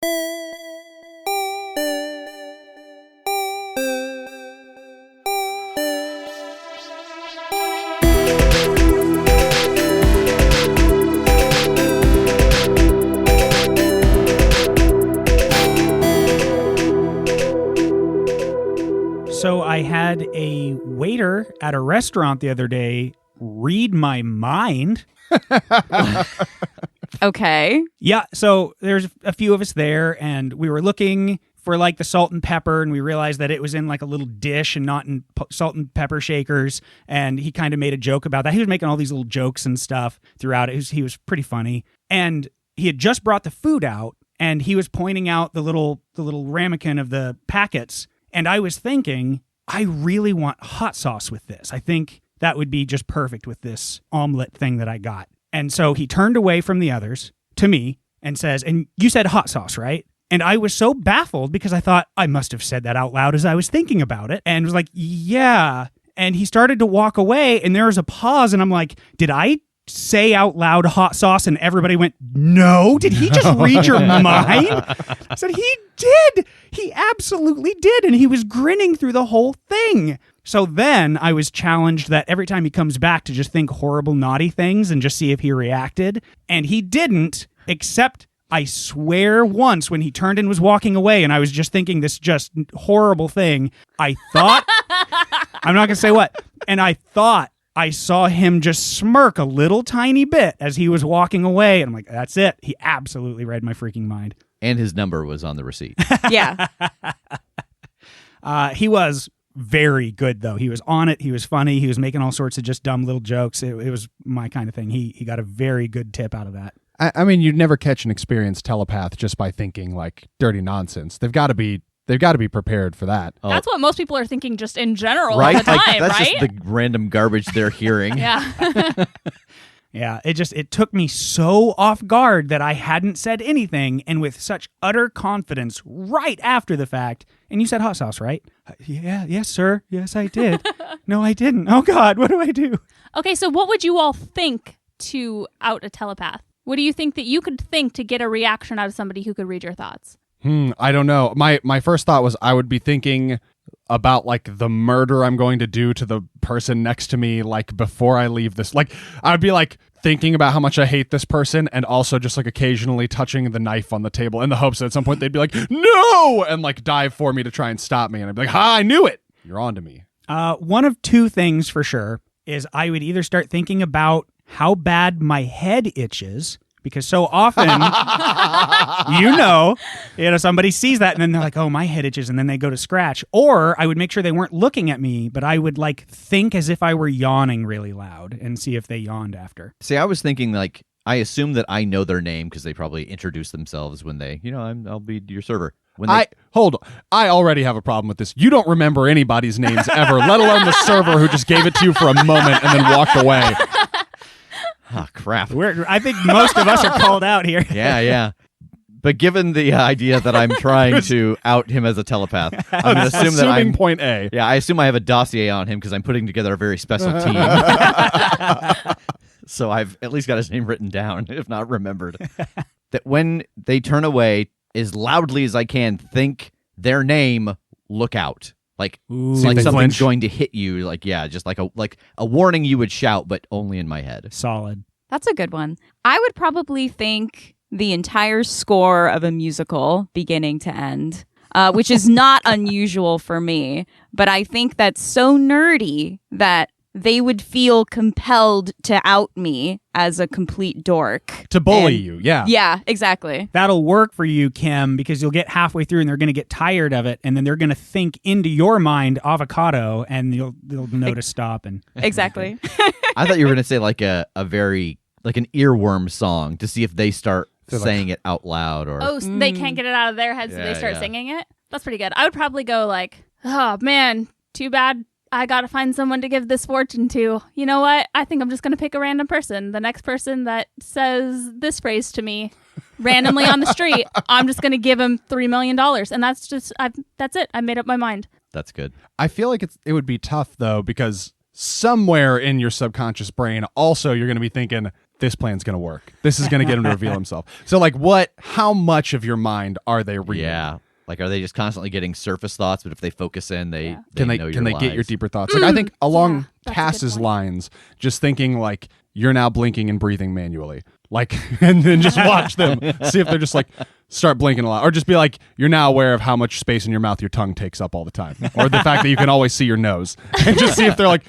So I had a waiter at a restaurant the other day read my mind. Okay. Yeah, so there's a few of us there, and we were looking for like the salt and pepper, and we realized that it was in like a little dish and not in salt and pepper shakers, and he kind of made a joke about that. He was making all these little jokes and stuff throughout it. He was pretty funny, and he had just brought the food out, and he was pointing out the little ramekin of the packets, and I was thinking, I really want hot sauce with this. I think that would be just perfect with this omelet thing that I got. And so he turned away from the others to me and says, and you said hot sauce, right? And I was so baffled because I thought I must have said that out loud as I was thinking about it, and was like, yeah. And he started to walk away, and there was a pause, and I'm like, did I say out loud hot sauce? And everybody went, no. Did he just read your mind? I said, he did. He absolutely did. And he was grinning through the whole thing. So then I was challenged that every time he comes back to just think horrible, naughty things and just see if he reacted. And he didn't, except I swear once when he turned and was walking away and I was just thinking this just horrible thing, I thought, I'm not going to say what, and I thought I saw him just smirk a little tiny bit as he was walking away. And I'm like, that's it. He absolutely read my freaking mind. And his number was on the receipt. Yeah. He was very good, though. He was on it. He was funny. He was making all sorts of just dumb little jokes. It was my kind of thing. He got a very good tip out of that. I mean, you'd never catch an experienced telepath just by thinking like dirty nonsense. They've got to be prepared for that. Oh. That's what most people are thinking just in general right? all the time, like, that's right? just the random garbage they're hearing. Yeah. Yeah, it took me so off guard that I hadn't said anything, and with such utter confidence right after the fact. And you said hot sauce, right? Yeah, yes, sir. Yes, I did. No, I didn't. Oh, God, what do I do? Okay, so what would you all think to out a telepath? What do you think that you could think to get a reaction out of somebody who could read your thoughts? I don't know. My first thought was I would be thinking about like the murder I'm going to do to the person next to me, like before I leave this. Like I would be like thinking about how much I hate this person, and also just like occasionally touching the knife on the table in the hopes that at some point they'd be like, no, and like dive for me to try and stop me. And I'd be like, ha, I knew it. You're on to me. One of two things for sure is I would either start thinking about how bad my head itches, because so often, somebody sees that and then they're like, oh, my head itches, and then they go to scratch. Or I would make sure they weren't looking at me, but I would like think as if I were yawning really loud and see if they yawned after. See, I was thinking like, I assume that I know their name because they probably introduce themselves when they, I'll be your server. I already have a problem with this. You don't remember anybody's names ever, let alone the server who just gave it to you for a moment and then walked away. Oh, crap. I think most of us are called out here. Yeah. But given the idea that I'm trying to out him as a telepath, I'm going to assume that I'm point A. Yeah, I assume I have a dossier on him because I'm putting together a very special team. So I've at least got his name written down, if not remembered. That when they turn away, as loudly as I can, think their name, look out. Like something's flinch. going to hit you. Like, yeah, just like a warning you would shout, but only in my head. Solid. That's a good one. I would probably think the entire score of a musical, beginning to end, which is not unusual for me. But I think that's so nerdy that they would feel compelled to out me as a complete dork. To bully you, yeah. Yeah, exactly. That'll work for you, Kim, because you'll get halfway through and they're going to get tired of it, and then they're going to think into your mind avocado, and they'll know to stop. And Exactly. I thought you were going to say like a very, like an earworm song to see if they start saying it out loud. Or Oh, so they can't get it out of their head, so they start singing it? That's pretty good. I would probably go like, oh, man, too bad. I gotta find someone to give this fortune to. You know what? I think I'm just gonna pick a random person. The next person that says this phrase to me randomly on the street, I'm just gonna give him $3 million. And that's it. I made up my mind. That's good. I feel like it would be tough, though, because somewhere in your subconscious brain, also, you're going to be thinking, this plan's going to work. This is going to get him to reveal himself. So like how much of your mind are they reading? Yeah. Like, are they just constantly getting surface thoughts, but if they focus in, they can know your they get lies? your deeper thoughts? Like I think along that's a good Tass's point. lines, just thinking like you're now blinking and breathing manually. Like, and then just watch them, see if they're just like start blinking a lot, or just be like, you're now aware of how much space in your mouth your tongue takes up all the time, or the fact that you can always see your nose, and just see if they're like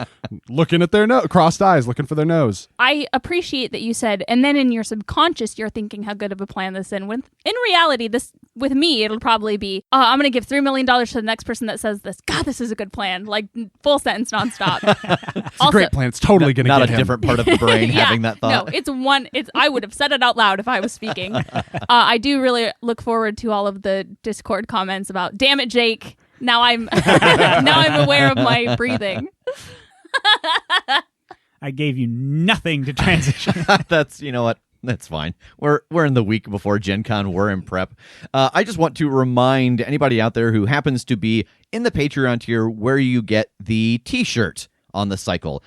looking at their nose, crossed eyes, looking for their nose. I appreciate that you said, and then in your subconscious, you're thinking how good of a plan this is. In reality, this with me, it'll probably be, I'm going to give $3 million to the next person that says this. God, this is a good plan. Like full sentence, nonstop. It's a great plan. It's totally going to get Not a him. different part of the brain Yeah, having that thought. No, I would have said it out loud if I was speaking. I do really look forward to all of the Discord comments about, damn it, Jake. Now I'm aware of my breathing. I gave you nothing to transition. That's, you know what? That's fine. We're in the week before Gen Con. We're in prep. I just want to remind anybody out there who happens to be in the Patreon tier where you get the t-shirt on the cycle.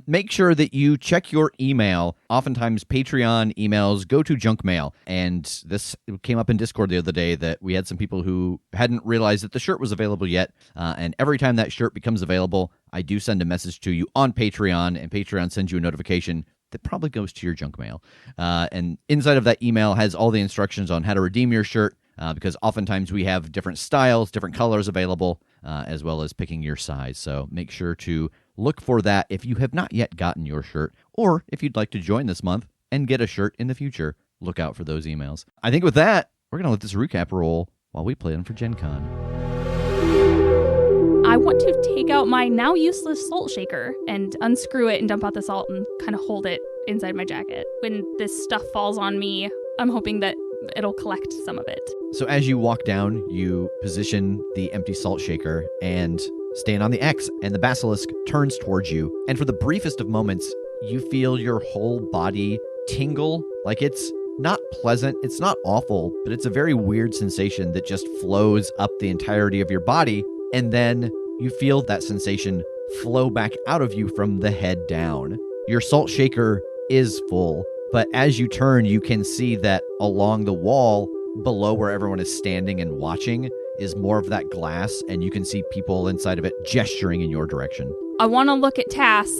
Make sure that you check your email. Oftentimes Patreon emails go to junk mail. And this came up in Discord the other day that we had some people who hadn't realized that the shirt was available yet. And every time that shirt becomes available, I do send a message to you on Patreon, and Patreon sends you a notification that probably goes to your junk mail. And inside of that email has all the instructions on how to redeem your shirt, because oftentimes we have different styles, different colors available, as well as picking your size. So make sure to look for that if you have not yet gotten your shirt, or if you'd like to join this month and get a shirt in the future, look out for those emails. I think with that, we're going to let this recap roll while we plan for Gen Con. I want to take out my now useless salt shaker and unscrew it and dump out the salt and kind of hold it inside my jacket. When this stuff falls on me, I'm hoping that it'll collect some of it. So as you walk down, you position the empty salt shaker and stand on the X, and the basilisk turns towards you. And for the briefest of moments, you feel your whole body tingle. Like it's not pleasant, it's not awful, but it's a very weird sensation that just flows up the entirety of your body. And then you feel that sensation flow back out of you from the head down. Your salt shaker is full, but as you turn, you can see that along the wall below where everyone is standing and watching is more of that glass, and you can see people inside of it gesturing in your direction. I want to look at Tass,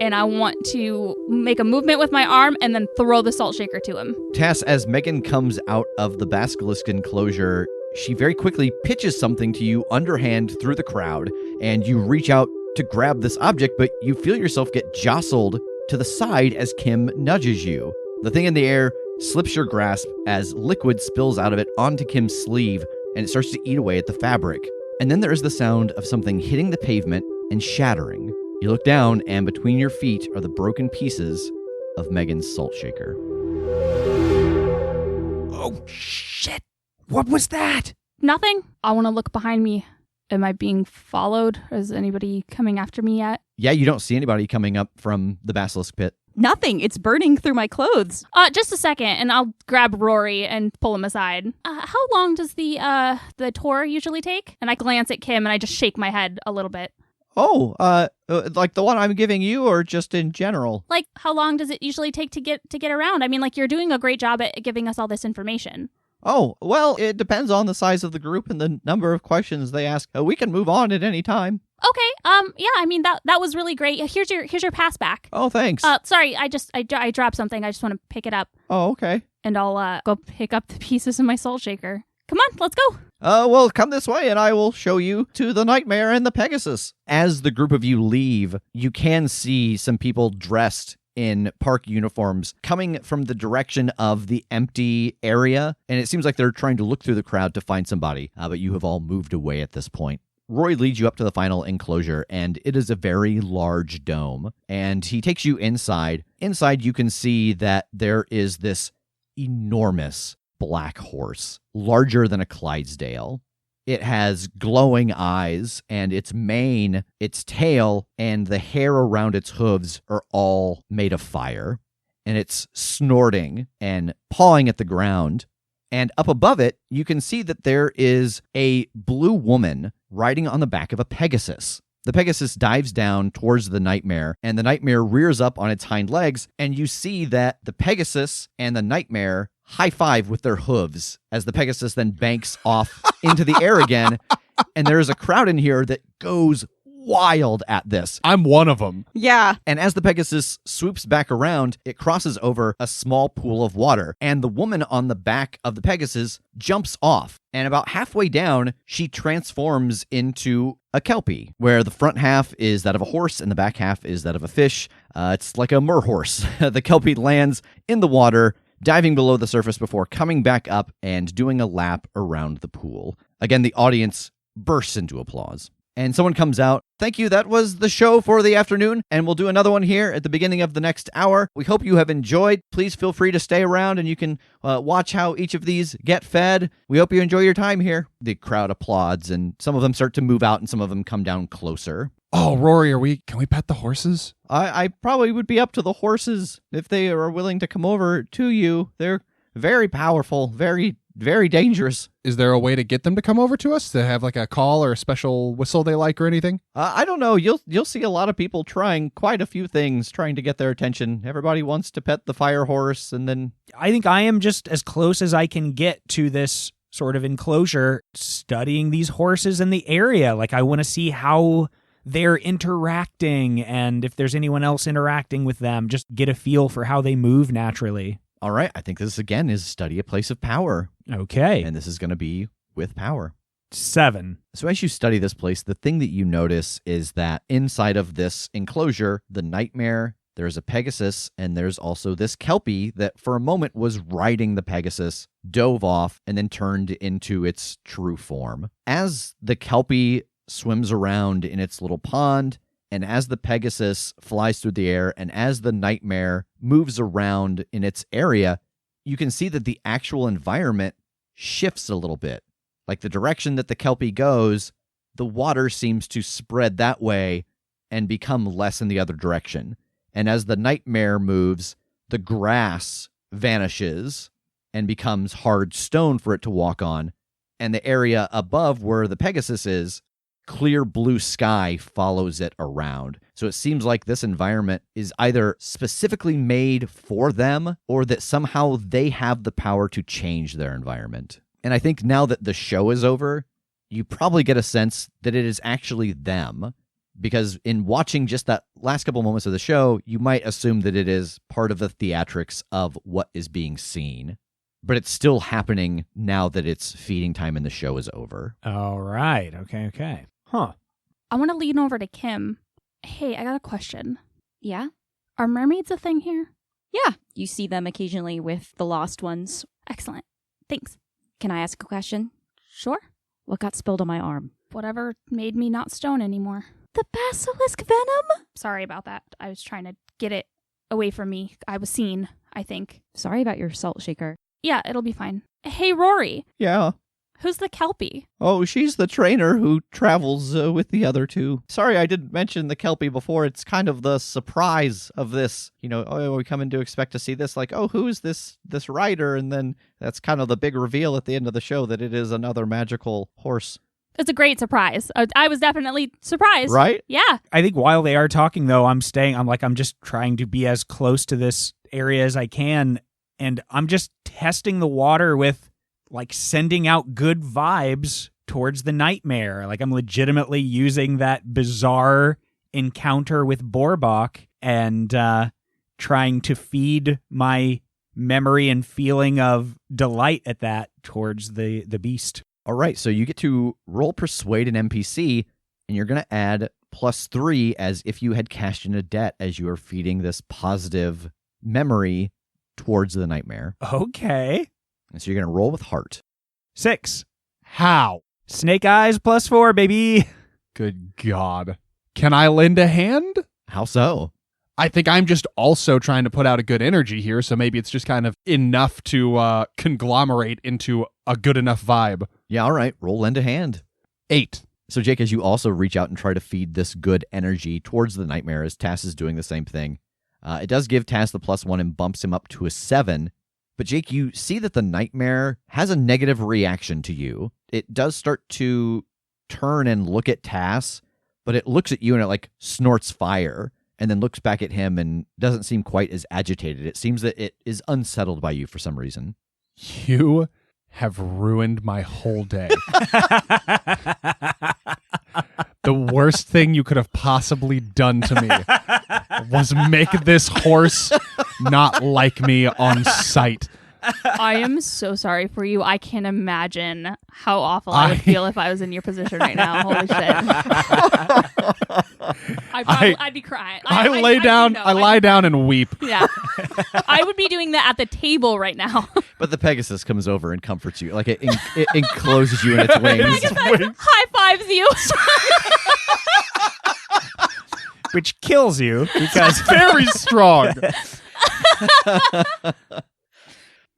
and I want to make a movement with my arm and then throw the salt shaker to him. Tass, as Megan comes out of the basilisk enclosure, she very quickly pitches something to you underhand through the crowd, and you reach out to grab this object, but you feel yourself get jostled to the side as Kim nudges you. The thing in the air slips your grasp as liquid spills out of it onto Kim's sleeve, and it starts to eat away at the fabric. And then there is the sound of something hitting the pavement and shattering. You look down, and between your feet are the broken pieces of Megan's salt shaker. Oh, shit. What was that? Nothing. I want to look behind me. Am I being followed? Is anybody coming after me yet? Yeah, you don't see anybody coming up from the basilisk pit. Nothing. It's burning through my clothes. Just a second, and I'll grab Rory and pull him aside. How long does the tour usually take? And I glance at Kim, and I just shake my head a little bit. Oh, like the one I'm giving you, or just in general? Like, how long does it usually take to get around? I mean, like, you're doing a great job at giving us all this information. Oh, well, it depends on the size of the group and the number of questions they ask. We can move on at any time. Okay. Yeah. I mean, that was really great. Here's your pass back. Oh, thanks. Sorry. I dropped something. I just want to pick it up. Oh, okay. And I'll go pick up the pieces of my salt shaker. Come on, let's go. Well, come this way and I will show you to the Nightmare and the Pegasus. As the group of you leave, you can see some people dressed in park uniforms coming from the direction of the empty area, and it seems like they're trying to look through the crowd to find somebody, but you have all moved away at this point. Roy leads you up to the final enclosure, and it is a very large dome, and he takes you inside. Inside, you can see that there is this enormous black horse, larger than a Clydesdale. It has glowing eyes, and its mane, its tail, and the hair around its hooves are all made of fire. And it's snorting and pawing at the ground. And up above it, you can see that there is a blue woman riding on the back of a Pegasus. The Pegasus dives down towards the nightmare, and the nightmare rears up on its hind legs, and you see that the Pegasus and the nightmare high five with their hooves as the Pegasus then banks off into the air again. And there is a crowd in here that goes wild at this. I'm one of them. Yeah. And as the Pegasus swoops back around, it crosses over a small pool of water, and the woman on the back of the Pegasus jumps off. And about halfway down, she transforms into a Kelpie, where the front half is that of a horse and the back half is that of a fish. It's like a merhorse. The Kelpie lands in the water, diving below the surface before coming back up and doing a lap around the pool. Again, the audience bursts into applause. And someone comes out. Thank you. That was the show for the afternoon. And we'll do another one here at the beginning of the next hour. We hope you have enjoyed. Please feel free to stay around and you can watch how each of these get fed. We hope you enjoy your time here. The crowd applauds and some of them start to move out and some of them come down closer. Oh, Rory, can we pet the horses? I probably would be up to the horses if they are willing to come over to you. They're very powerful, very, very dangerous. Is there a way to get them to come over to us? To have like a call or a special whistle they like or anything? I don't know. You'll see a lot of people trying quite a few things, trying to get their attention. Everybody wants to pet the fire horse, and then I think I am just as close as I can get to this sort of enclosure, studying these horses in the area. Like, I want to see how they're interacting, and if there's anyone else interacting with them, just get a feel for how they move naturally. all right, I think this again is study a place of power. Okay. And this is going to be with power. 7. So as you study this place, the thing that you notice is that inside of this enclosure, the nightmare, there's a Pegasus, and there's also this Kelpie that for a moment was riding the Pegasus, dove off, and then turned into its true form. As the Kelpie swims around in its little pond, and as the Pegasus flies through the air, and as the nightmare moves around in its area, you can see that the actual environment shifts a little bit. Like the direction that the Kelpie goes, the water seems to spread that way and become less in the other direction. And as the nightmare moves, the grass vanishes and becomes hard stone for it to walk on. And the area above where the Pegasus is, clear blue sky follows it around. So it seems like this environment is either specifically made for them or that somehow they have the power to change their environment. And I think now that the show is over, you probably get a sense that it is actually them. Because in watching just that last couple moments of the show, you might assume that it is part of the theatrics of what is being seen. But it's still happening now that it's feeding time and the show is over. All right. Okay. Huh. I want to lean over to Kim. Hey, I got a question. Yeah? Are mermaids a thing here? Yeah. You see them occasionally with the lost ones. Excellent. Thanks. Can I ask a question? Sure. What got spilled on my arm? Whatever made me not stone anymore. The basilisk venom? Sorry about that. I was trying to get it away from me. I was seen, I think. Sorry about your salt shaker. Yeah, it'll be fine. Hey, Rory. Yeah. Who's the Kelpie? Oh, she's the trainer who travels with the other two. Sorry, I didn't mention the Kelpie before. It's kind of the surprise of this. You know, we come in to expect to see this, like, oh, who is this rider? And then that's kind of the big reveal at the end of the show that it is another magical horse. It's a great surprise. I was definitely surprised. Right? Yeah. I think while they are talking, though, I'm just trying to be as close to this area as I can. And I'm just testing the water with, like, sending out good vibes towards the nightmare. Like, I'm legitimately using that bizarre encounter with Borbok and trying to feed my memory and feeling of delight at that towards the beast. All right, so you get to roll Persuade an NPC, and you're going to add +3 as if you had cashed in a debt as you are feeding this positive memory towards the nightmare. Okay. And so you're going to roll with heart. 6. How? Snake eyes +4, baby. Good God. Can I lend a hand? How so? I think I'm just also trying to put out a good energy here, so maybe it's just kind of enough to conglomerate into a good enough vibe. Yeah, all right. Roll lend a hand. 8. So, Jake, as you also reach out and try to feed this good energy towards the nightmare, as Tass is doing the same thing, it does give Tass the +1 and bumps him up to a 7. But, Jake, you see that the nightmare has a negative reaction to you. It does start to turn and look at Tass, but it looks at you and it like snorts fire and then looks back at him and doesn't seem quite as agitated. It seems that it is unsettled by you for some reason. You have ruined my whole day. The worst thing you could have possibly done to me was make this horse not like me on sight. I am so sorry for you. I can't imagine how awful I would feel if I was in your position right now. Holy shit. I'd be crying. I lie down and weep. Yeah. I would be doing that at the table right now. But the Pegasus comes over and comforts you. Like it encloses you in its wings. Pegasus high fives you. Which kills you because Very strong.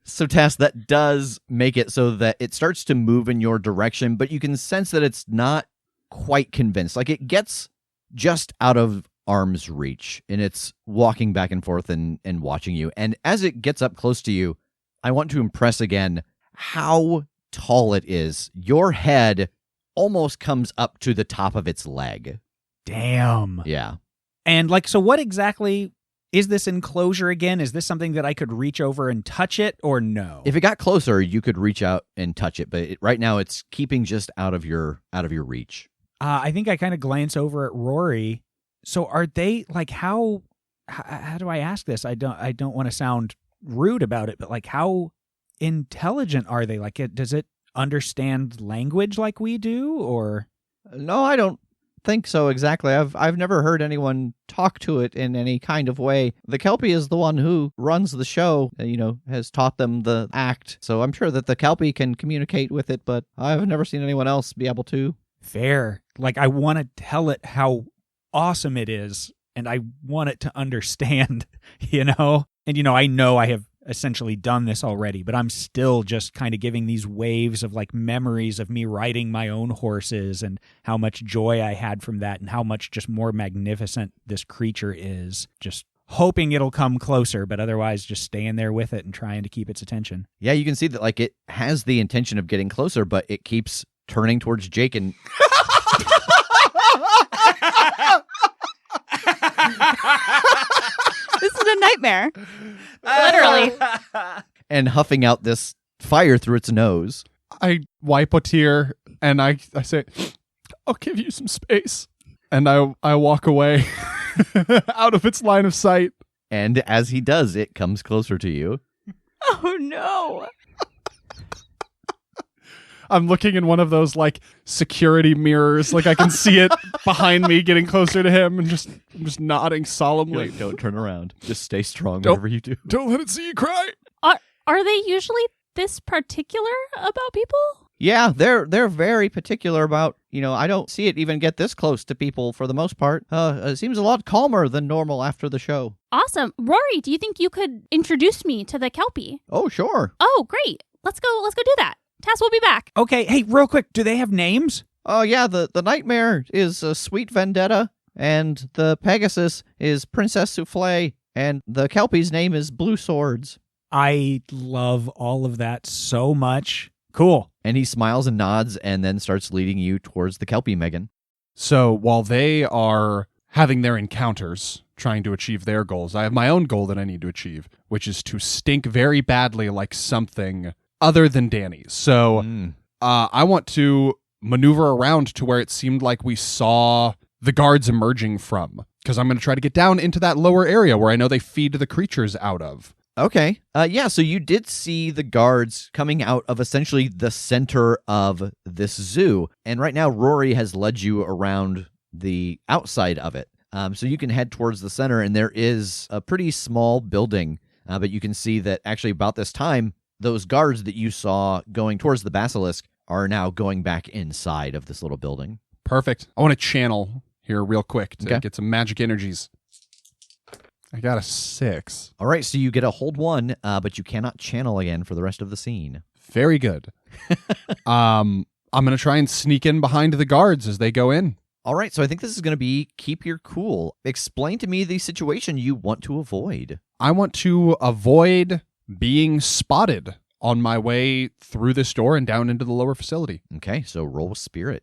So, Tass, that does make it so that it starts to move in your direction, but you can sense that it's not quite convinced. Like, it gets just out of arm's reach, and it's walking back and forth and watching you. And as it gets up close to you, I want to impress again how tall it is. Your head almost comes up to the top of its leg. damn. Yeah. And like, so what exactly is this enclosure again? Is this something that I could reach over and touch it, or no? If it got closer, you could reach out and touch it, but right now it's keeping just out of your reach. I think I kind of glance over at Rory. So are they like, how do I ask this? I don't want to sound rude about it, but like, how intelligent are they? Like, does it understand language like we do, or? No, I don't think so exactly. I've never heard anyone talk to it in any kind of way. The Kelpie is the one who runs the show, has taught them the act. So I'm sure that the Kelpie can communicate with it, but I've never seen anyone else be able to. Fair. Like, I want to tell it how awesome it is, and I want it to understand, And, I know I have essentially done this already, but I'm still just kind of giving these waves of like memories of me riding my own horses and how much joy I had from that and how much just more magnificent this creature is. Just hoping it'll come closer, but otherwise just staying there with it and trying to keep its attention. Yeah, you can see that like it has the intention of getting closer, but it keeps turning towards Jake and This is a nightmare. Literally. and huffing out this fire through its nose. I wipe a tear and I say, I'll give you some space. And I walk away out of its line of sight. And as he does, it comes closer to you. Oh no. I'm looking in one of those like security mirrors, like I can see it behind me getting closer to him, and I'm just nodding solemnly. Wait, don't turn around. Just stay strong Don't- whatever you do. Don't let it see you cry. Are they usually this particular about people? Yeah, they're very particular about, I don't see it even get this close to people for the most part. It seems a lot calmer than normal after the show. Awesome. Rory, do you think you could introduce me to the Kelpie? Oh, sure. Oh, great. Let's go do that. Tass will be back. Okay, hey, real quick, do they have names? Oh, yeah, the Nightmare is Sweet Vendetta, and the Pegasus is Princess Souffle, and the Kelpie's name is Blue Swords. I love all of that so much. Cool. And he smiles and nods and then starts leading you towards the Kelpie, Megan. So while they are having their encounters, trying to achieve their goals, I have my own goal that I need to achieve, which is to stink very badly like something other than Danny's. So I want to maneuver around to where it seemed like we saw the guards emerging from, because I'm going to try to get down into that lower area where I know they feed the creatures out of. Okay. Yeah, so you did see the guards coming out of essentially the center of this zoo. And right now, Rory has led you around the outside of it. So you can head towards the center, and there is a pretty small building. But you can see that actually about this time, those guards that you saw going towards the basilisk are now going back inside of this little building. Perfect. I want to channel here real quick to Okay. get some magic energies. I got a 6. All right, so you get a hold 1, but you cannot channel again for the rest of the scene. Very good. I'm going to try and sneak in behind the guards as they go in. All right, so I think this is going to be keep your cool. Explain to me the situation you want to avoid. I want to avoid being spotted on my way through this door and down into the lower facility. Okay, so roll with spirit.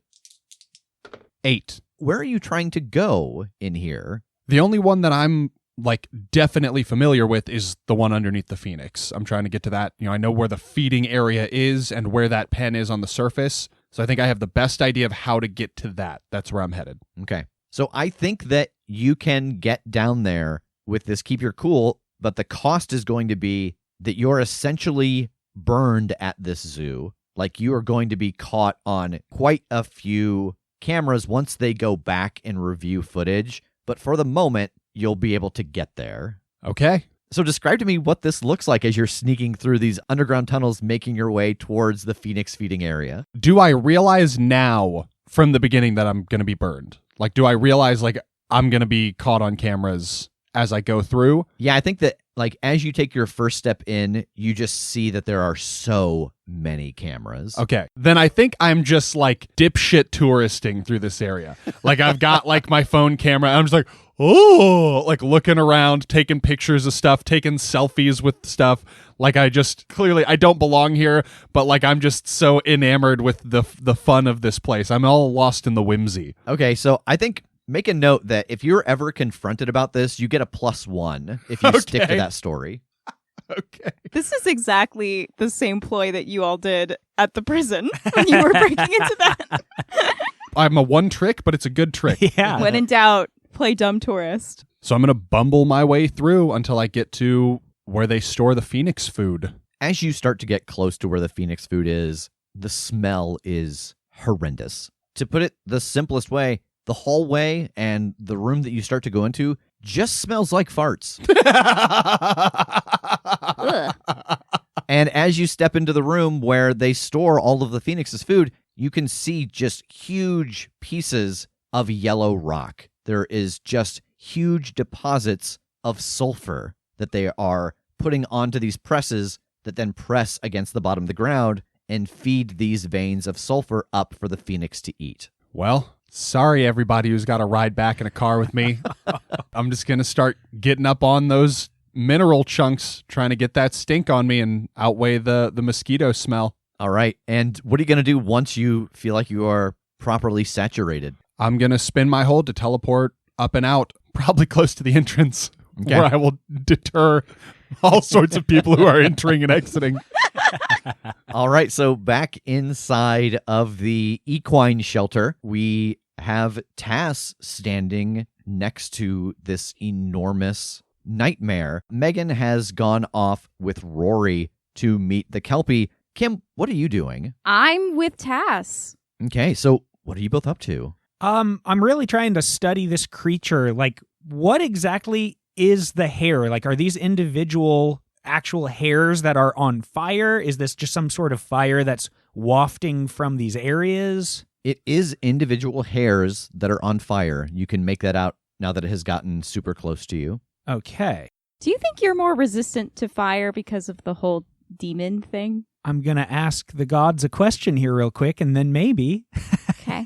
8. where are you trying to go in here? The only one that I'm like definitely familiar with is the one underneath the Phoenix. I'm trying to get to that. You know, I know where the feeding area is and where that pen is on the surface. So I think I have the best idea of how to get to that. That's where I'm headed. Okay. So I think that you can get down there with this keep your cool, but the cost is going to be that you're essentially burned at this zoo. Like you are going to be caught on quite a few cameras once they go back and review footage. But for the moment, you'll be able to get there. Okay. So describe to me what this looks like as you're sneaking through these underground tunnels, making your way towards the Phoenix feeding area. Do I realize now from the beginning that I'm going to be burned? Like, do I realize like I'm going to be caught on cameras as I go through? Yeah, I think that like as you take your first step in, you just see that there are so many cameras. Okay. Then I think I'm just like dipshit touristing through this area. Like I've got like my phone camera. I'm just like, oh, like looking around, taking pictures of stuff, taking selfies with stuff. Like I just clearly I don't belong here, but like I'm just so enamored with the fun of this place. I'm all lost in the whimsy. Okay, so I think make a note that if you're ever confronted about this, you get a +1 if you stick to that story. Okay. This is exactly the same ploy that you all did at the prison when you were breaking into that. I'm a one trick, but it's a good trick. Yeah. When in doubt, play dumb tourist. So I'm going to bumble my way through until I get to where they store the Phoenix food. As you start to get close to where the Phoenix food is, the smell is horrendous. To put it the simplest way, the hallway and the room that you start to go into just smells like farts. And as you step into the room where they store all of the Phoenix's food, you can see just huge pieces of yellow rock. There is just huge deposits of sulfur that they are putting onto these presses that then press against the bottom of the ground and feed these veins of sulfur up for the Phoenix to eat. Well, sorry, everybody who's got to ride back in a car with me. I'm just going to start getting up on those mineral chunks, trying to get that stink on me and outweigh the mosquito smell. All right. And what are you going to do once you feel like you are properly saturated? I'm going to spin my hold to teleport up and out, probably close to the entrance, where I will deter all sorts of people who are entering and exiting. All right. So back inside of the equine shelter, we have Tass standing next to this enormous nightmare. Megan has gone off with Rory to meet the Kelpie. Kim, what are you doing? I'm with Tass. Okay. So what are you both up to? I'm really trying to study this creature. Like, what exactly is the hair? Like, are these individual actual hairs that are on fire? Is this just some sort of fire that's wafting from these areas? It is individual hairs that are on fire. You can make that out now that it has gotten super close to you. Okay. Do you think you're more resistant to fire because of the whole demon thing? I'm going to ask the gods a question here real quick, and then maybe. Okay.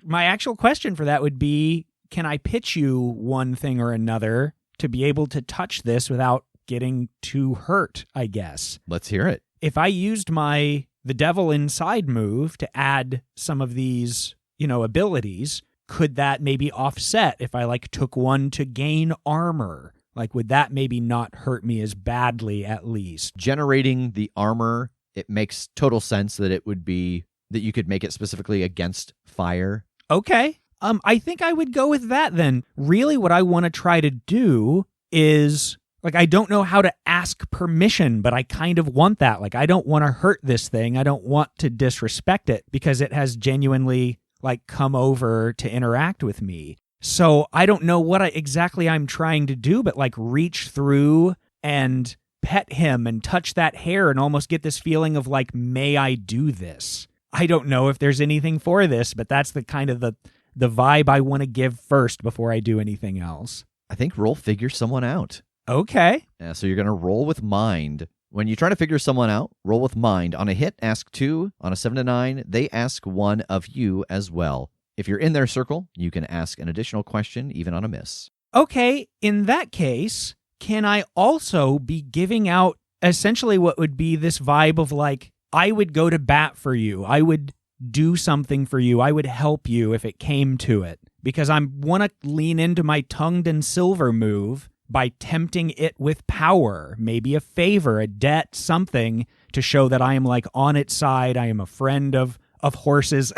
My actual question for that would be, can I pitch you one thing or another to be able to touch this without getting too hurt, I guess? Let's hear it. If I used my The Devil Inside move to add some of these, abilities, could that maybe offset if I took one to gain armor? Would that maybe not hurt me as badly at least? Generating the armor, it makes total sense that it would be that you could make it specifically against fire. Okay. I think I would go with that then. Really what I want to try to do is, I don't know how to ask permission, but I kind of want that. I don't want to hurt this thing. I don't want to disrespect it because it has genuinely, come over to interact with me. So I don't know what exactly I'm trying to do, but reach through and pet him and touch that hair and almost get this feeling of may I do this? I don't know if there's anything for this, but that's the kind of the vibe I want to give first before I do anything else. I think roll figure someone out. Okay. So you're going to roll with mind. When you try to figure someone out, roll with mind. On a hit, ask 2. On a 7 to 9, they ask 1 of you as well. If you're in their circle, you can ask an additional question, even on a miss. Okay, in that case, can I also be giving out essentially what would be this vibe of I would go to bat for you. I would do something for you. I would help you if it came to it, because I want to lean into my tongued and silver move by tempting it with power, maybe a favor, a debt, something to show that I am like on its side. I am a friend of horses.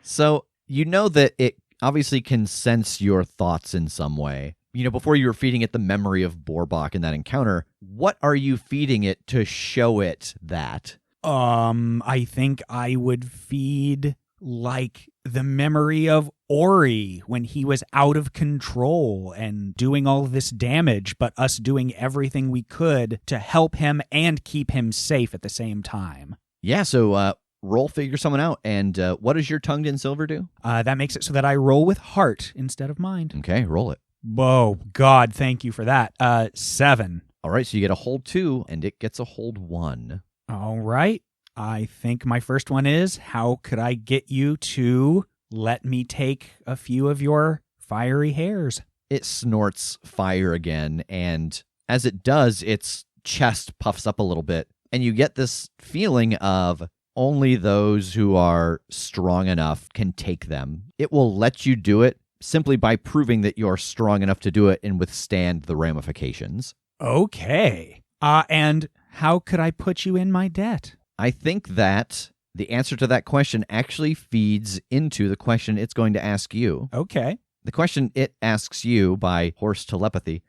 So you know that it obviously can sense your thoughts in some way. You know, before you were feeding it the memory of Borbach in that encounter, what are you feeding it to show it that? I think I would feed like the memory of Ori when he was out of control and doing all of this damage, but us doing everything we could to help him and keep him safe at the same time. Yeah, so roll figure someone out. And what does your tongued in silver do? That makes it so that I roll with heart instead of mind. Okay, roll it. Whoa, God, thank you for that. 7. All right, so you get a hold 2, and it gets a hold 1. All right. I think my first one is, how could I get you to let me take a few of your fiery hairs? It snorts fire again, and as it does, its chest puffs up a little bit, and you get this feeling of only those who are strong enough can take them. It will let you do it simply by proving that you're strong enough to do it and withstand the ramifications. Okay. And how could I put you in my debt? I think that the answer to that question actually feeds into the question it's going to ask you. Okay. The question it asks you by horse telepathy.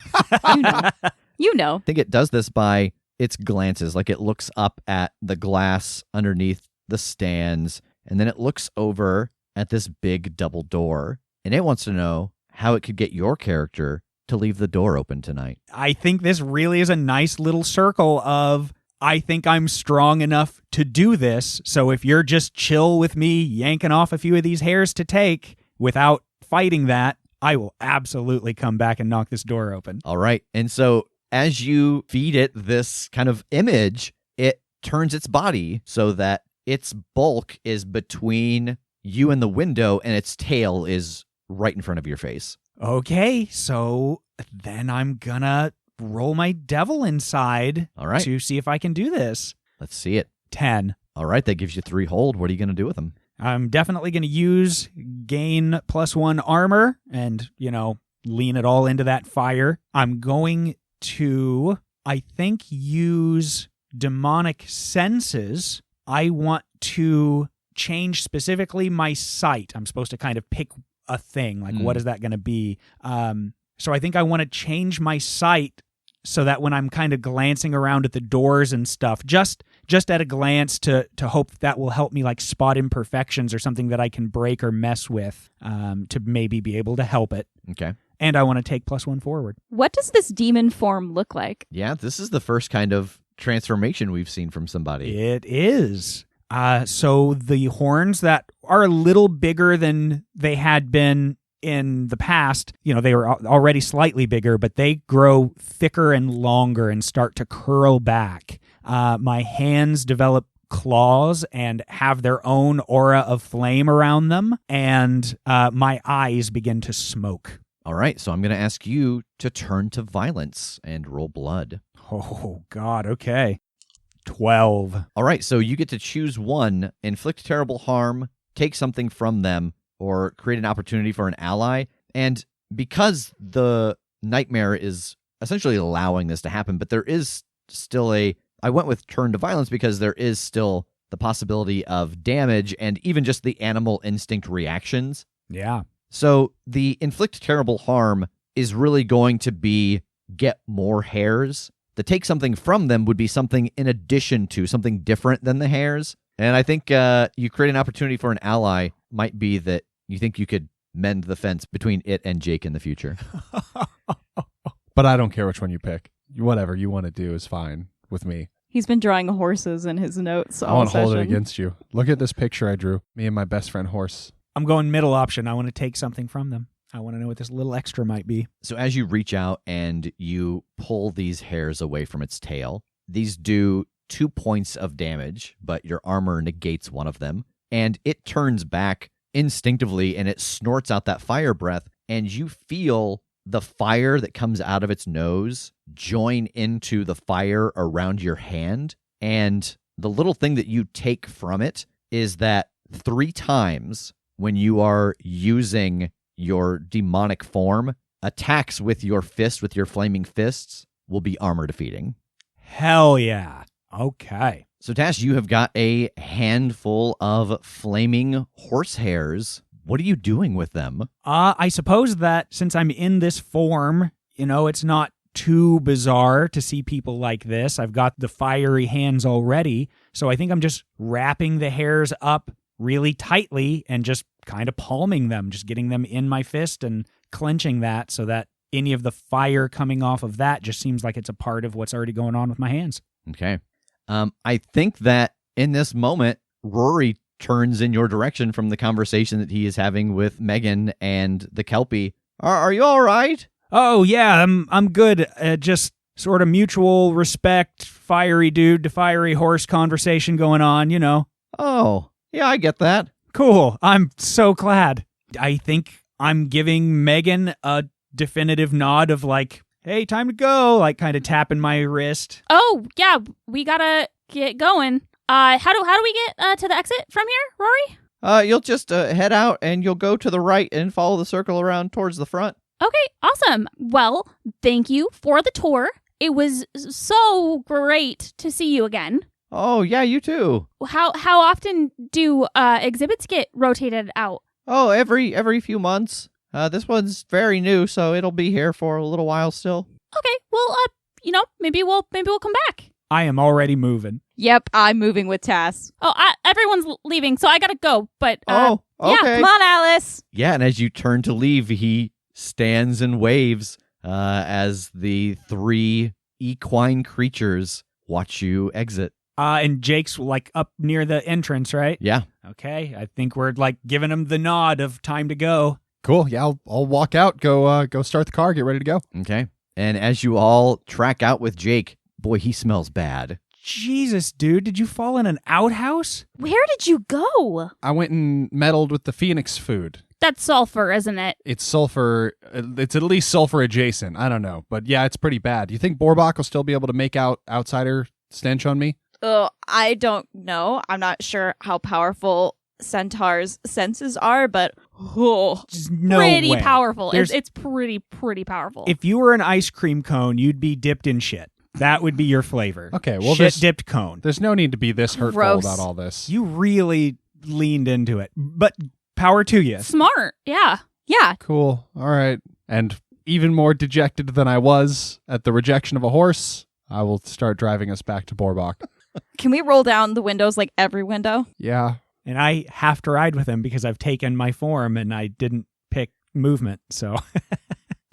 You know. I think it does this by its glances, like it looks up at the glass underneath the stands, and then it looks over at this big double door, and it wants to know how it could get your character to leave the door open tonight. I think this really is a nice little circle of, I think I'm strong enough to do this, so if you're just chill with me yanking off a few of these hairs to take without fighting that, I will absolutely come back and knock this door open. All right. And so as you feed it this kind of image, it turns its body so that its bulk is between you and the window, and its tail is right in front of your face. Okay, so then I'm gonna roll my devil inside All right. to see if I can do this. Let's see it. 10. All right. That gives you 3 hold. What are you going to do with them? I'm definitely going to use gain +1 armor and, lean it all into that fire. I'm going to, I think, use demonic senses. I want to change specifically my sight. I'm supposed to kind of pick a thing. Like, what is that going to be? So I think I want to change my sight so that when I'm kind of glancing around at the doors and stuff, just at a glance to hope that will help me like spot imperfections or something that I can break or mess with to maybe be able to help it. Okay. And I want to take +1 forward. What does this demon form look like? Yeah, this is the first kind of transformation we've seen from somebody. It is. So the horns that are a little bigger than they had been in the past, they were already slightly bigger, but they grow thicker and longer and start to curl back. My hands develop claws and have their own aura of flame around them, and my eyes begin to smoke. All right, so I'm going to ask you to turn to violence and roll blood. Oh, God, okay. 12. All right, so you get to choose one, inflict terrible harm, take something from them, or create an opportunity for an ally. And because the nightmare is essentially allowing this to happen, but there is still I went with turn to violence because there is still the possibility of damage and even just the animal instinct reactions. Yeah. So the inflict terrible harm is really going to be get more hairs. To take something from them would be something in addition to, something different than the hairs. And I think you create an opportunity for an ally might be that you think you could mend the fence between it and Jake in the future. But I don't care which one you pick. Whatever you want to do is fine with me. He's been drawing horses in his notes I all want to hold it session. against you. Look at this picture I drew. Me and my best friend Horse. I'm going middle option. I want to take something from them. I want to know what this little extra might be. So as you reach out and you pull these hairs away from its tail, these do 2 points of damage, but your armor negates one of them. And it turns back instinctively and it snorts out that fire breath, and you feel the fire that comes out of its nose join into the fire around your hand. And the little thing that you take from it is that 3 times when you are using your demonic form. Attacks with your fist, with your flaming fists, will be armor defeating. Hell yeah. Okay. So, Tass, you have got a handful of flaming horsehairs. What are you doing with them? I suppose that since I'm in this form, it's not too bizarre to see people like this. I've got the fiery hands already, so I think I'm just wrapping the hairs up really tightly and just kind of palming them, just getting them in my fist and clenching that so that any of the fire coming off of that just seems like it's a part of what's already going on with my hands. Okay. I think that in this moment, Rory turns in your direction from the conversation that he is having with Megan and the Kelpie. Are you all right? Oh, yeah, I'm good. Just sort of mutual respect, fiery dude to fiery horse conversation going on, Oh, yeah, I get that. Cool. I'm so glad. I think I'm giving Megan a definitive nod of like, hey, time to go, like kind of tapping my wrist. Oh, yeah, we gotta get going. How do we get to the exit from here, Rory? You'll just head out and you'll go to the right and follow the circle around towards the front. Okay, awesome. Well, thank you for the tour. It was so great to see you again. Oh, yeah, you too. How often do exhibits get rotated out? Oh, every few months. This one's very new, so it'll be here for a little while still. Okay, well, maybe we'll come back. I am already moving. Yep, I'm moving with Tass. Oh, everyone's leaving, so I gotta go. But okay. yeah, Come on, Alice. Yeah, and as you turn to leave, he stands and waves as the 3 equine creatures watch you exit. And Jake's like up near the entrance, right? Yeah. Okay, I think we're like giving him the nod of time to go. Cool. Yeah, I'll walk out, go start the car, get ready to go. Okay. And as you all track out with Jake, boy, he smells bad. Jesus, dude, did you fall in an outhouse? Where did you go? I went and meddled with the Phoenix food. that's sulfur, isn't it? It's sulfur. It's at least sulfur adjacent. I don't know. But yeah, it's pretty bad. You think Borbach will still be able to make out outsider stench on me? I don't know. I'm not sure how powerful Centaur's senses are, but No pretty way. powerful. There's- It's pretty powerful. If you were an ice cream cone, you'd be dipped in shit. That would be your flavor. Okay, well, shit dipped cone. There's no need to be this hurtful Gross. about all this. You really leaned into it, but power to you. Smart, yeah. yeah. Cool. All right. And even more dejected than I was at the rejection of a horse, I will start driving us back to Borbach. Can we roll down the windows like every window? Yeah. And I have to ride with him because I've taken my form and I didn't pick movement. So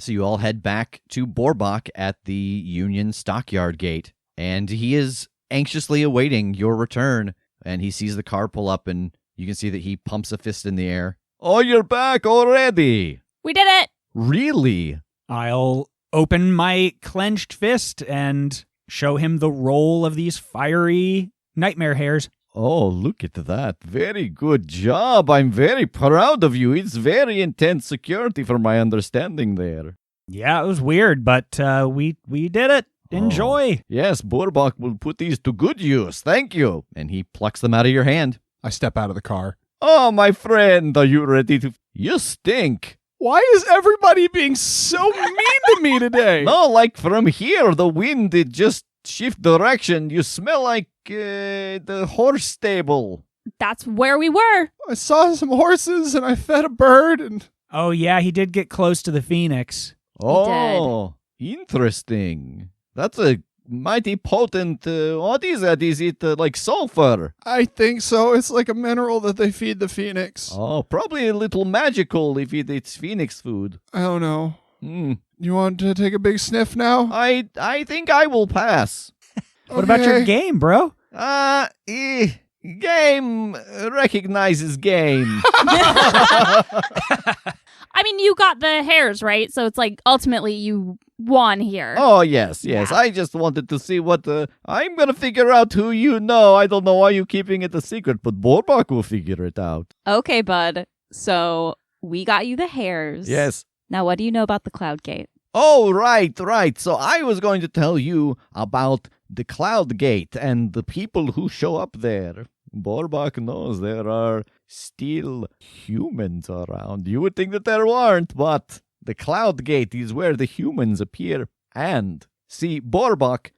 So you all head back to Borbach at the Union Stockyard Gate, and he is anxiously awaiting your return. And he sees the car pull up, and you can see that he pumps a fist in the air. Oh, you're back already! We did it. Really? I'll open my clenched fist and show him the roll of these fiery nightmare hairs. Oh, look at that. Very good job. I'm very proud of you. It's very intense security from my understanding there. Yeah, it was weird, but we did it. Enjoy. Yes, Borbach will put these to good use. Thank you. And he plucks them out of your hand. I step out of the car. Oh, my friend, are you ready to... You stink. Why is everybody being so mean to me today? No, like from here, the wind, it just shift direction. You smell like the horse stable. That's where we were. I saw some horses and I fed a bird and... Oh, yeah, he did get close to the Phoenix. Oh, interesting. That's a mighty potent... what is that? Is it like sulfur? I think so. It's like a mineral that they feed the Phoenix. Oh, probably a little magical if it's Phoenix food. I don't know. Hmm. You want to take a big sniff now? I think I will pass. What about your Okay. game, bro? Game recognizes game. I mean, you got the hairs, right? So it's like ultimately you won here. Oh, yes. Yeah. I just wanted to see what I'm going to figure out who you know. I don't know why you're keeping it a secret, but Borbach will figure it out. Okay, bud. So we got you the hairs. Yes. Now, what do you know about the Cloud Gate? Oh, right. So I was going to tell you about the Cloud Gate and the people who show up there. Borbak knows there are still humans around. You would think that there weren't, but the Cloud Gate is where the humans appear. And, see, Borbak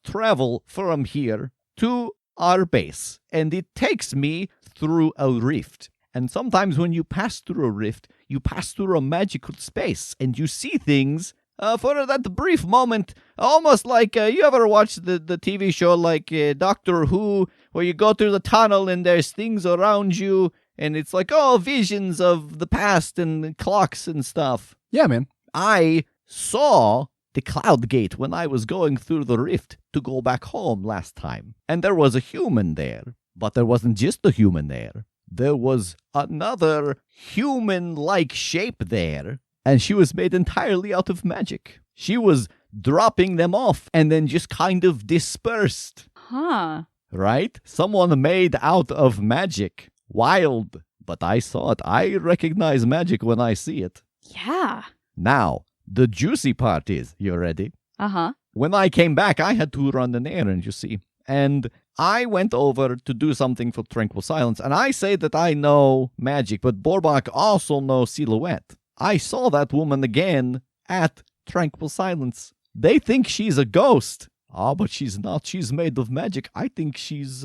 travel from here to our base, and it takes me through a rift. And sometimes when you pass through a rift, you pass through a magical space, and you see things for that brief moment, almost like, you ever watch the TV show like Doctor Who, where you go through the tunnel and there's things around you, and it's like, oh, visions of the past and clocks and stuff. Yeah, man. I saw the Cloud Gate when I was going through the rift to go back home last time, and there was a human there. But there wasn't just a human there. There was another human-like shape there, and she was made entirely out of magic. She was dropping them off and then just kind of dispersed. Huh. Right? Someone made out of magic. Wild. But I saw it. I recognize magic when I see it. Yeah. Now, the juicy part is, you ready? Uh-huh. When I came back, I had to run an errand, you see. And I went over to do something for Tranquil Silence, and I say that I know magic, but Borbak also knows Silhouette. I saw that woman again at Tranquil Silence. They think she's a ghost. But she's not. She's made of magic. I think she's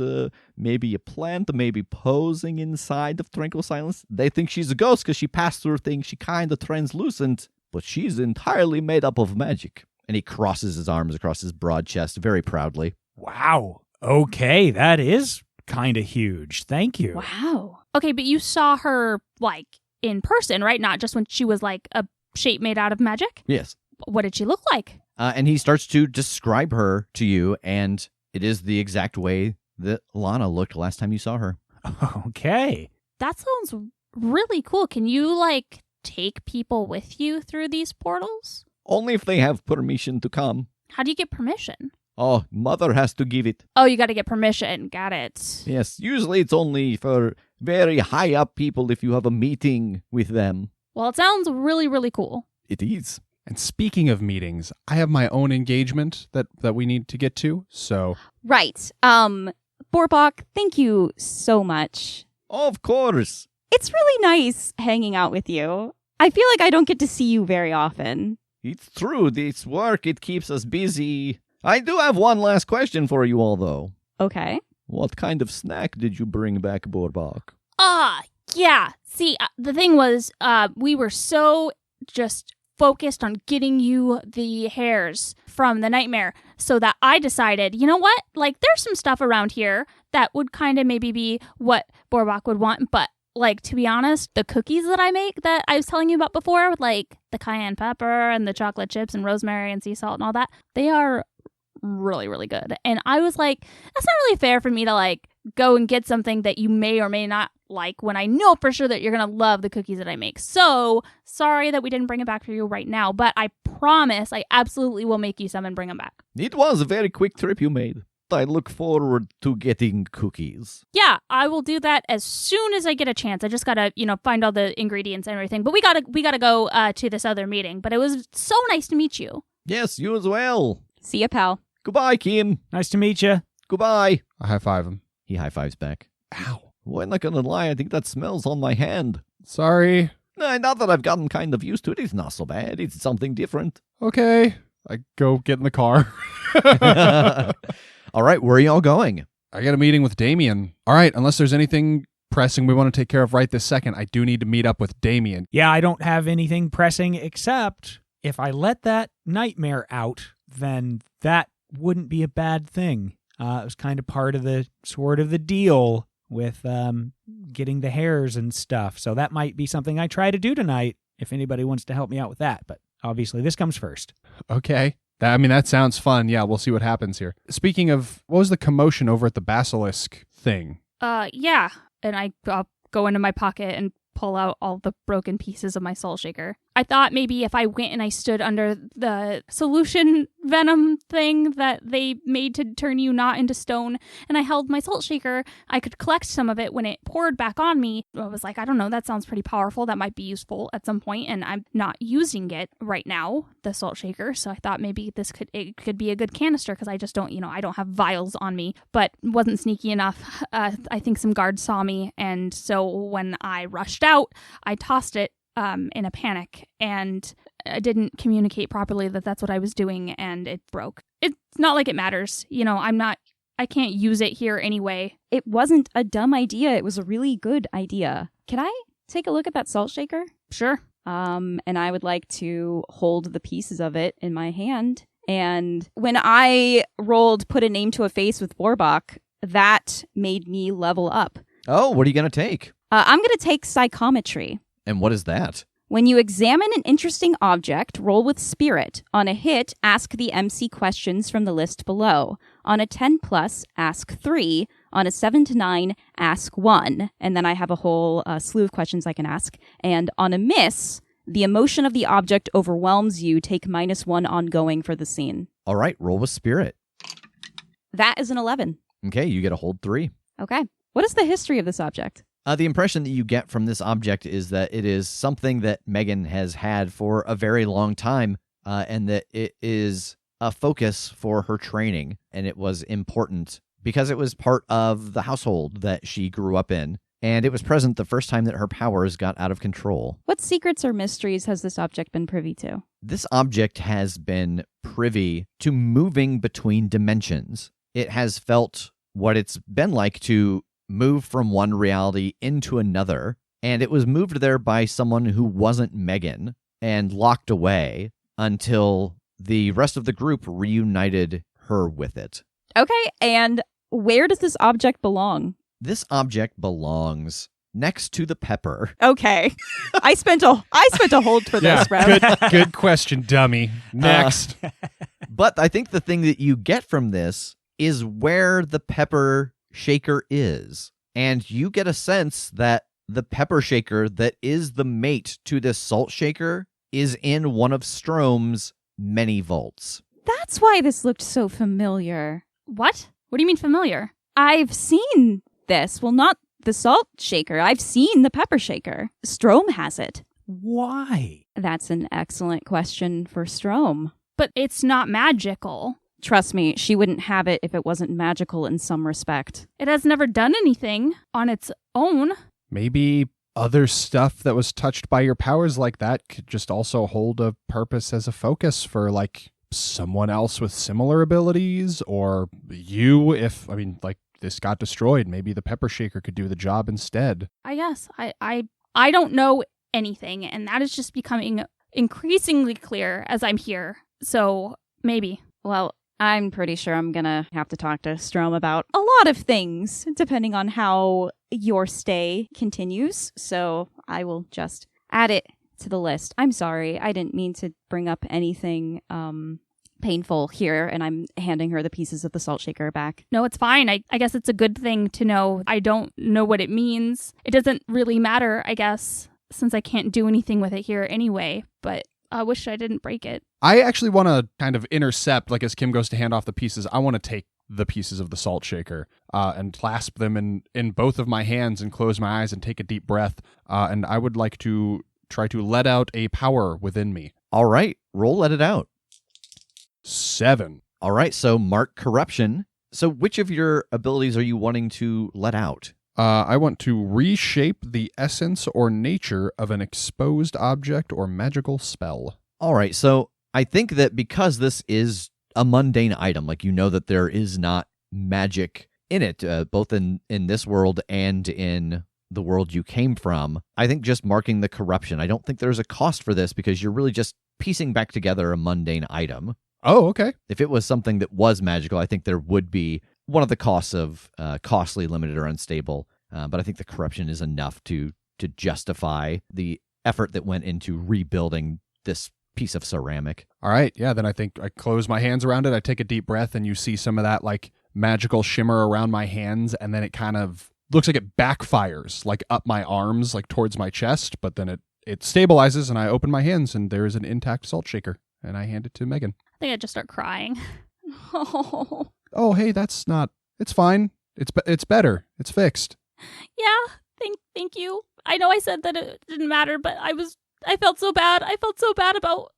maybe a plant, maybe posing inside of Tranquil Silence. They think she's a ghost because she passed through things. She kind of translucent, but she's entirely made up of magic. And he crosses his arms across his broad chest very proudly. Wow. Okay, that is kind of huge. Thank you. Wow. Okay, but you saw her, like, in person, right? Not just when she was, like, a shape made out of magic? Yes. What did she look like? And he starts to describe her to you, and it is the exact way that Lana looked last time you saw her. Okay. That sounds really cool. Can you, like, take people with you through these portals? Only if they have permission to come. How do you get permission? Oh, Mother has to give it. Oh, you got to get permission. Got it. Yes, usually it's only for very high up people if you have a meeting with them. Well, it sounds really, really cool. It is. And speaking of meetings, I have my own engagement that we need to get to, so... Right. Borbak, thank you so much. Of course. It's really nice hanging out with you. I feel like I don't get to see you very often. It's true. This work, it keeps us busy. I do have one last question for you all, though. Okay. What kind of snack did you bring back, Borbak? Yeah. See, the thing was, we were so just focused on getting you the hairs from the nightmare so that I decided, you know what? Like, there's some stuff around here that would kind of maybe be what Borbak would want, but like, to be honest, the cookies that I make that I was telling you about before, with like the cayenne pepper and the chocolate chips and rosemary and sea salt and all that, they are really, really good. And I was like, that's not really fair for me to like go and get something that you may or may not like when I know for sure that you're going to love the cookies that I make. So sorry that we didn't bring it back for you right now, but I promise I absolutely will make you some and bring them back. It was a very quick trip you made. I look forward to getting cookies. Yeah, I will do that as soon as I get a chance. I just gotta, find all the ingredients and everything. But we gotta go to this other meeting. But it was so nice to meet you. Yes, you as well. See ya, pal. Goodbye, Kim. Nice to meet you. Goodbye. I high-five him. He high-fives back. Ow. Well, I'm not gonna lie, I think that smells on my hand. Sorry. Now that I've gotten kind of used to it, it's not so bad. It's something different. Okay. I go get in the car. All right, where are y'all going? I got a meeting with Damien. All right, unless there's anything pressing we want to take care of right this second, I do need to meet up with Damien. Yeah, I don't have anything pressing except if I let that nightmare out, then that wouldn't be a bad thing. It was kind of part of the deal with getting the hairs and stuff. So that might be something I try to do tonight if anybody wants to help me out with that. But obviously this comes first. Okay. That sounds fun. Yeah, we'll see what happens here. Speaking of, what was the commotion over at the basilisk thing? Yeah. And I'll go into my pocket and pull out all the broken pieces of my soul shaker. I thought maybe if I went and I stood under the solution venom thing that they made to turn you not into stone, and I held my salt shaker, I could collect some of it when it poured back on me. I was like, I don't know, that sounds pretty powerful. That might be useful at some point, and I'm not using it right now, the salt shaker. So I thought maybe it could be a good canister because I just don't, I don't have vials on me, but wasn't sneaky enough. I think some guards saw me, and so when I rushed out, I tossed it in a panic, and I didn't communicate properly that that's what I was doing, and it broke. It's not like it matters. I can't use it here anyway. It wasn't a dumb idea. It was a really good idea. Can I take a look at that salt shaker? Sure. And I would like to hold the pieces of it in my hand. And when I rolled put a name to a face with Borbach, that made me level up. Oh, what are you going to take? I'm going to take psychometry. And what is that? When you examine an interesting object, roll with spirit. On a hit, ask the MC questions from the list below. On a 10 plus, ask 3. On a 7 to 9, ask 1. And then I have a whole slew of questions I can ask. And on a miss, the emotion of the object overwhelms you. Take -1 ongoing for the scene. All right, roll with spirit. That is an 11. Okay, you get a hold 3. Okay. What is the history of this object? The impression that you get from this object is that it is something that Megan has had for a very long time, and that it is a focus for her training, and it was important because it was part of the household that she grew up in, and it was present the first time that her powers got out of control. What secrets or mysteries has this object been privy to? This object has been privy to moving between dimensions. It has felt what it's been like to move from one reality into another, and it was moved there by someone who wasn't Megan and locked away until the rest of the group reunited her with it. Okay, and where does this object belong? This object belongs next to the pepper. Okay. I spent a hold for this round. Good question, dummy. Next. But I think the thing that you get from this is where the pepper shaker is. And you get a sense that the pepper shaker that is the mate to this salt shaker is in one of Strome's many vaults. That's why this looked so familiar. What? What do you mean familiar? I've seen this. Well, not the salt shaker. I've seen the pepper shaker. Strome has it. Why? That's an excellent question for Strome. But it's not magical. Trust me, she wouldn't have it if it wasn't magical in some respect. It has never done anything on its own. Maybe other stuff that was touched by your powers like that could just also hold a purpose as a focus for, like, someone else with similar abilities, or you, if this got destroyed, maybe the pepper shaker could do the job instead. I guess. I don't know anything, and that is just becoming increasingly clear as I'm here. So, maybe. Well, I'm pretty sure I'm gonna have to talk to Strome about a lot of things, depending on how your stay continues. So I will just add it to the list. I'm sorry. I didn't mean to bring up anything painful here, and I'm handing her the pieces of the salt shaker back. No, it's fine. I guess it's a good thing to know. I don't know what it means. It doesn't really matter, I guess, since I can't do anything with it here anyway, but I wish I didn't break it. I actually want to kind of intercept, like as Kim goes to hand off the pieces, I want to take the pieces of the salt shaker and clasp them in both of my hands and close my eyes and take a deep breath. And I would like to try to let out a power within me. All right, roll let it out. 7. All right, so mark corruption. So which of your abilities are you wanting to let out? I want to reshape the essence or nature of an exposed object or magical spell. All right, so I think that because this is a mundane item, like that there is not magic in it, both in this world and in the world you came from, I think just marking the corruption. I don't think there's a cost for this because you're really just piecing back together a mundane item. Oh, okay. If it was something that was magical, I think there would be one of the costs of costly, limited, or unstable. But I think the corruption is enough to justify the effort that went into rebuilding this piece of ceramic. All right. Yeah, then I think I close my hands around it. I take a deep breath, and you see some of that like magical shimmer around my hands, and then it kind of looks like it backfires like up my arms, like towards my chest, but then it stabilizes, and I open my hands, and there is an intact salt shaker, and I hand it to Megan. I think I just start crying. Oh. Oh, hey, that's not. It's fine. It's better. It's fixed. Yeah, thank you. I know I said that it didn't matter, but I felt so bad. I felt so bad about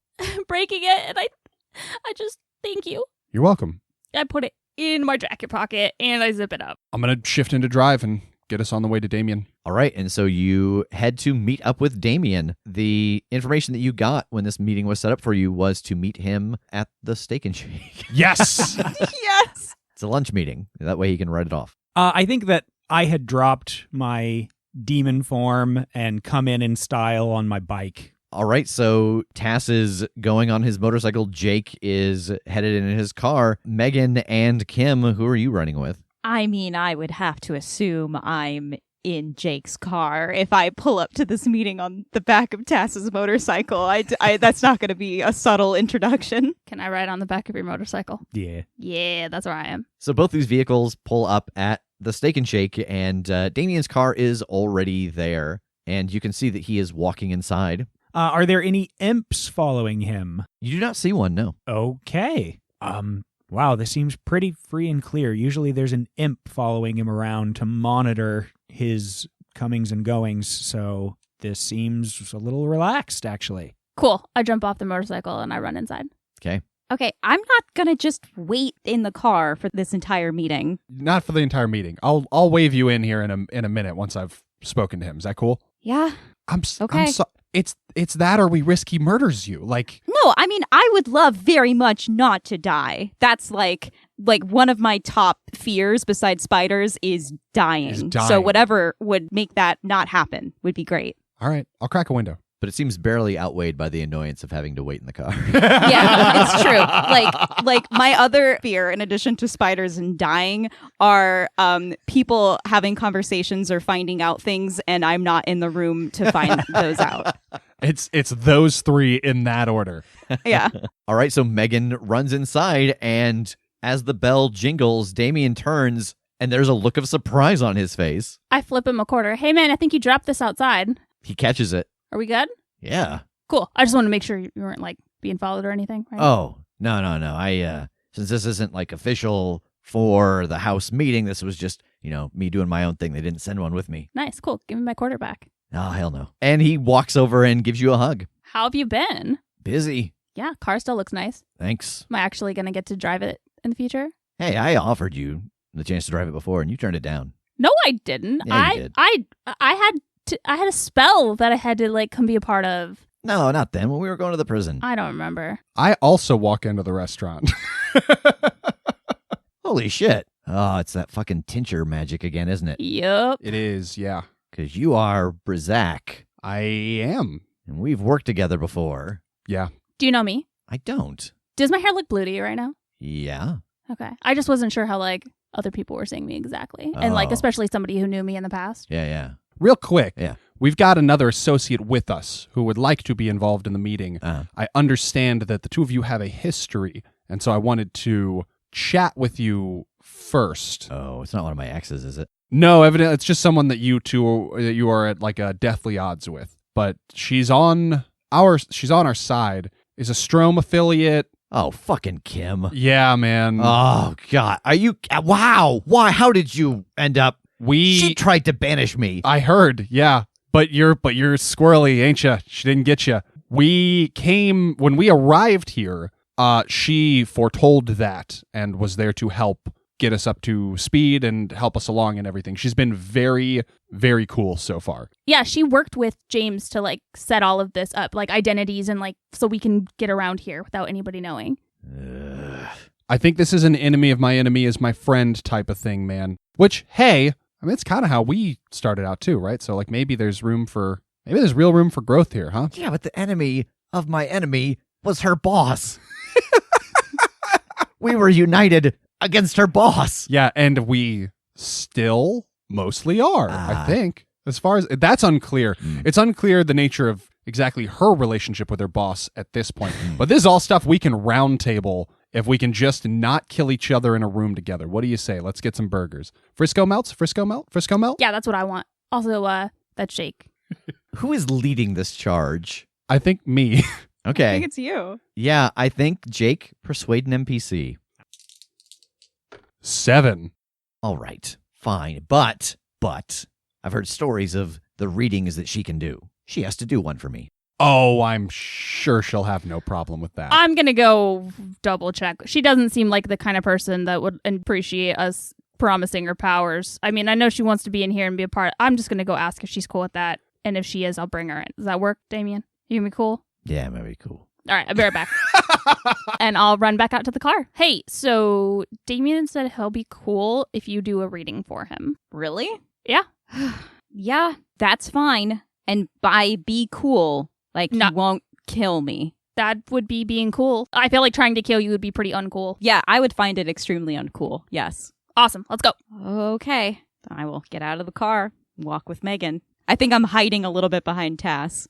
breaking it, and I just thank you. You're welcome. I put it in my jacket pocket and I zip it up. I'm gonna shift into drive and get us on the way to Damien. All right, and so you head to meet up with Damien. The information that you got when this meeting was set up for you was to meet him at the Steak and Shake. Yes. Yes. It's a lunch meeting. That way he can write it off. I think that I had dropped my demon form and come in style on my bike. All right, so Tass is going on his motorcycle. Jake is headed in his car. Megan and Kim, who are you running with? I mean, I would have to assume I'm in Jake's car if I pull up to this meeting on the back of Tass's motorcycle. I that's not going to be a subtle introduction. Can I ride on the back of your motorcycle? Yeah. Yeah, that's where I am. So both these vehicles pull up at the Steak and Shake, and Damien's car is already there, and you can see that he is walking inside. Are there any imps following him? You do not see one, no. Okay. Wow, this seems pretty free and clear. Usually there's an imp following him around to monitor his comings and goings, so this seems a little relaxed, actually. Cool. I jump off the motorcycle and I run inside. Okay. Okay, I'm not going to just wait in the car for this entire meeting. Not for the entire meeting. I'll wave you in here in a minute once I've spoken to him. Is that cool? Yeah. Okay. It's that or we risk he murders you. Like, No, I mean, I would love very much not to die. That's like one of my top fears besides spiders is dying. So whatever would make that not happen would be great. all right, I'll crack a window. But it seems barely outweighed by the annoyance of having to wait in the car. Yeah, it's true. Like my other fear, in addition to spiders and dying, are people having conversations or finding out things, and I'm not in the room to find those out. It's those three in that order. Yeah. All right, so Megan runs inside, and as the bell jingles, Damien turns, and there's a look of surprise on his face. I flip him a quarter. Hey, man, I think you dropped this outside. He catches it. Are we good? Yeah. Cool. I just want to make sure you weren't like being followed or anything. Right? Oh, no. I since this isn't like official for the house meeting, this was just, me doing my own thing. They didn't send one with me. Nice. Cool. Give me my quarter back. Oh, hell no. And he walks over and gives you a hug. How have you been? Busy. Yeah, car still looks nice. Thanks. Am I actually going to get to drive it in the future? Hey, I offered you the chance to drive it before, and you turned it down. No, I didn't. Yeah, you did. I had a spell that I had to come be a part of. No, not then. When we were going to the prison. I don't remember. I also walk into the restaurant. Holy shit. Oh, it's that fucking tincture magic again, isn't it? Yup. It is, yeah. Because you are Brizak, I am. and we've worked together before. Yeah. Do you know me? I don't. Does my hair look blue to you right now? Yeah. Okay. I just wasn't sure how other people were seeing me exactly. And Oh. especially somebody who knew me in the past. Yeah. Real quick. Yeah. We've got another associate with us who would like to be involved in the meeting. I understand that the two of you have a history, and so I wanted to chat with you first. Oh, it's not one of my exes, is it? No, evidently it's just someone that you are at deathly odds with. But she's on our side. Is a Strom affiliate. Oh, fucking Kim. Yeah, man. Oh, God. Are you... Wow. Why? How did you end up... She tried to banish me. I heard, yeah. But you're squirrely, ain't you? She didn't get you. When we arrived here, she foretold that and was there to help get us up to speed and help us along and everything. She's been very, very cool so far. Yeah, she worked with James to set all of this up, identities and so we can get around here without anybody knowing. I think this is an enemy of my enemy is my friend type of thing, man. Which, hey, I mean, it's kind of how we started out too, right? So maybe there's real room for growth here, huh? Yeah, but the enemy of my enemy was her boss. We were united against her boss. Yeah, and we still mostly are, I think. As far as that's unclear. It's unclear the nature of exactly her relationship with her boss at this point. But this is all stuff we can roundtable if we can just not kill each other in a room together. What do you say? Let's get some burgers. Frisco melts? Frisco melt? Frisco melt? Yeah, that's what I want. Also, that shake. Who is leading this charge? I think me. I Okay. think it's you. Yeah, I think Jake, persuade an NPC. 7. All right, fine. But I've heard stories of the readings that she can do. She has to do one for me. Oh, I'm sure she'll have no problem with that. I'm going to go double check. She doesn't seem like the kind of person that would appreciate us promising her powers. I mean, I know she wants to be in here and be a part. I'm just going to go ask if she's cool with that. And if she is, I'll bring her in. Does that work, Damien? You gonna be cool? Yeah, maybe cool. All right, I'll be right back. And I'll run back out to the car. Hey, so Damien said he'll be cool if you do a reading for him. Really? Yeah. Yeah, that's fine. And by be cool, like No. you won't kill me. That would be being cool. I feel like trying to kill you would be pretty uncool. Yeah, I would find it extremely uncool. Yes. Awesome. Let's go. Okay. I will get out of the car, walk with Megan. I think I'm hiding a little bit behind Tass.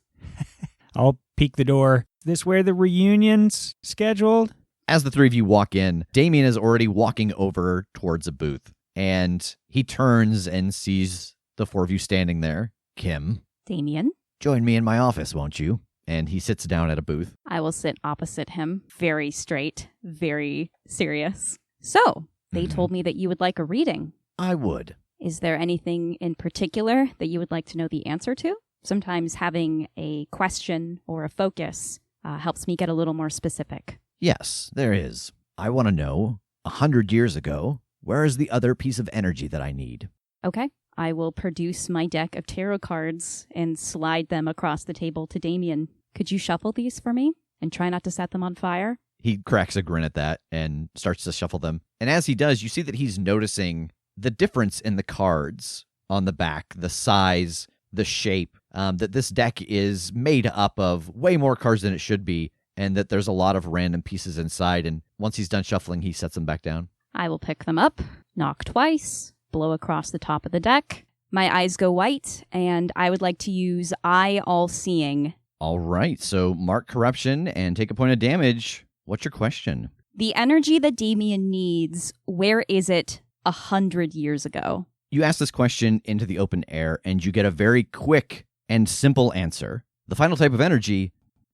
I'll peek the door. Is this where the reunion's scheduled? As the three of you walk in, Damien is already walking over towards a booth, and he turns and sees the four of you standing there. Kim, Damien, join me in my office, won't you? And he sits down at a booth. I will sit opposite him, very straight, very serious. So, they told me that you would like a reading. I would. Is there anything in particular that you would like to know the answer to? Sometimes having a question or a focus helps me get a little more specific. Yes, there is. I want to know, 100 years ago, where is the other piece of energy that I need? Okay. I will produce my deck of tarot cards and slide them across the table to Damien. Could you shuffle these for me and try not to set them on fire? He cracks a grin at that and starts to shuffle them. And as he does, you see that he's noticing the difference in the cards on the back, the size, the shape, that this deck is made up of way more cards than it should be, and that there's a lot of random pieces inside. And once he's done shuffling, he sets them back down. I will pick them up, knock twice, blow across the top of the deck. My eyes go white, and I would like to use Eye All-Seeing. All right, so mark corruption and take a point of damage. What's your question? The energy that Damien needs, where is it 100 years ago? You ask this question into the open air, and you get a very quick and simple answer. The final type of energy,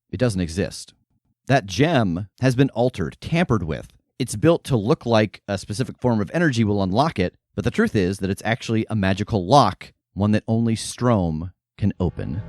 it doesn't exist. That gem has been altered, tampered with. It's built to look like a specific form of energy will unlock it, but the truth is that it's actually a magical lock, one that only Strom can open.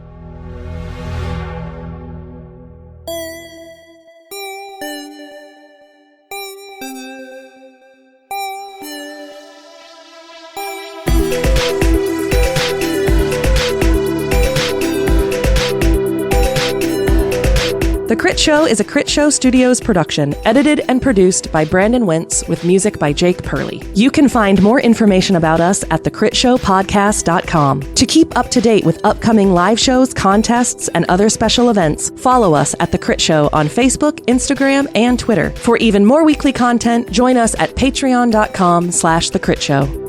The Critshow is a Critshow Studios production, edited and produced by Brandon Wentz with music by Jake Purley. You can find more information about us at thecritshowpodcast.com. To keep up to date with upcoming live shows, contests, and other special events, follow us at The Crit Show on Facebook, Instagram, and Twitter. For even more weekly content, join us at patreon.com/thecritShow.